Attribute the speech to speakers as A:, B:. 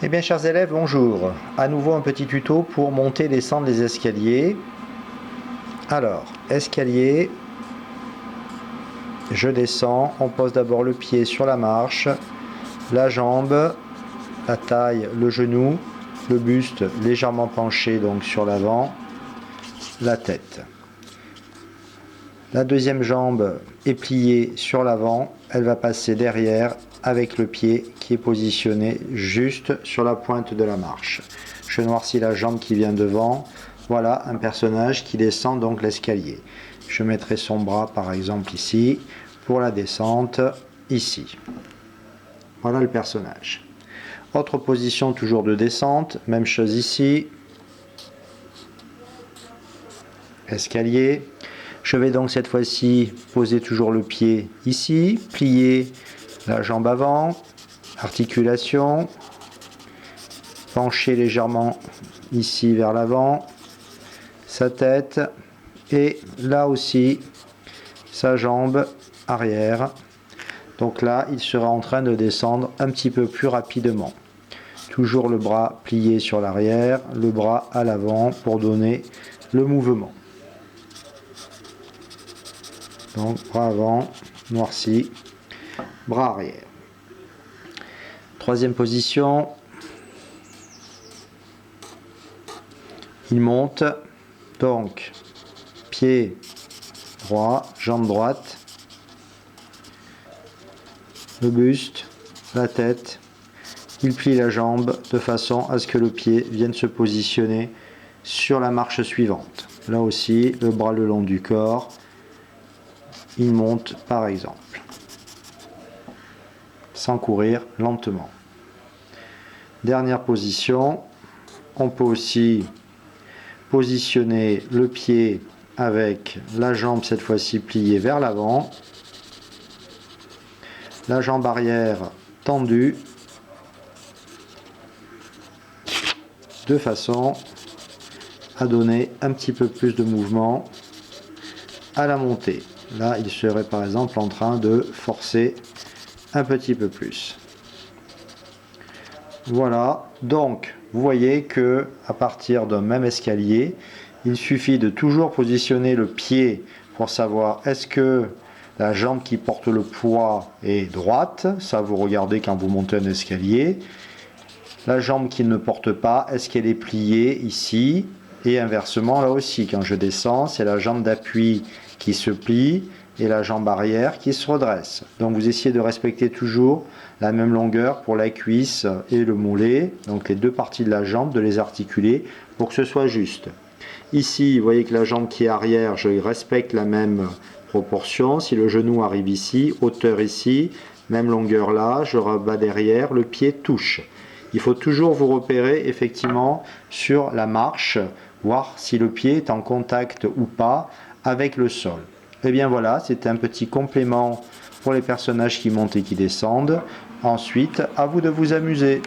A: Eh bien, chers élèves, bonjour. À nouveau un petit tuto pour monter et descendre les escaliers. Alors, escalier, je descends, on pose d'abord le pied sur la marche, la jambe, la taille, le genou, le buste légèrement penché donc sur l'avant, la tête. La deuxième jambe est pliée sur l'avant, elle va passer derrière avec le pied qui est positionné juste sur la pointe de la marche. Je noircis la jambe qui vient devant. Voilà un personnage qui descend donc l'escalier. Je mettrai son bras par exemple ici pour la descente ici. Voilà le personnage. Autre position toujours de descente, même chose ici. Escalier. Je vais donc cette fois-ci poser toujours le pied ici, plier la jambe avant, articulation, pencher légèrement ici vers l'avant, sa tête et là aussi sa jambe arrière. Donc là, il sera en train de descendre un petit peu plus rapidement. Toujours le bras plié sur l'arrière, le bras à l'avant pour donner le mouvement. Donc bras avant, noirci, bras arrière. Troisième position. Il monte. Donc pied droit, jambe droite, le buste, la tête. Il plie la jambe de façon à ce que le pied vienne se positionner sur la marche suivante. Là aussi, le bras le long du corps. Il monte par exemple, sans courir, lentement. Dernière position, on peut aussi positionner le pied avec la jambe cette fois-ci pliée vers l'avant, la jambe arrière tendue, de façon à donner un petit peu plus de mouvement à la montée. Là, il serait par exemple en train de forcer un petit peu plus. Voilà, donc vous voyez que à partir d'un même escalier, il suffit de toujours positionner le pied pour savoir est-ce que la jambe qui porte le poids est droite, ça vous regardez quand vous montez un escalier. La jambe qui ne porte pas, est-ce qu'elle est pliée ici? Et inversement, là aussi, quand je descends, c'est la jambe d'appui qui se plie et la jambe arrière qui se redresse. Donc vous essayez de respecter toujours la même longueur pour la cuisse et le mollet, donc les deux parties de la jambe, de les articuler pour que ce soit juste. Ici, vous voyez que la jambe qui est arrière, je respecte la même proportion. Si le genou arrive ici, hauteur ici, même longueur là, je rebats derrière, le pied touche. Il faut toujours vous repérer effectivement sur la marche, voir si le pied est en contact ou pas avec le sol. Et bien voilà, c'était un petit complément pour les personnages qui montent et qui descendent. Ensuite, à vous de vous amuser.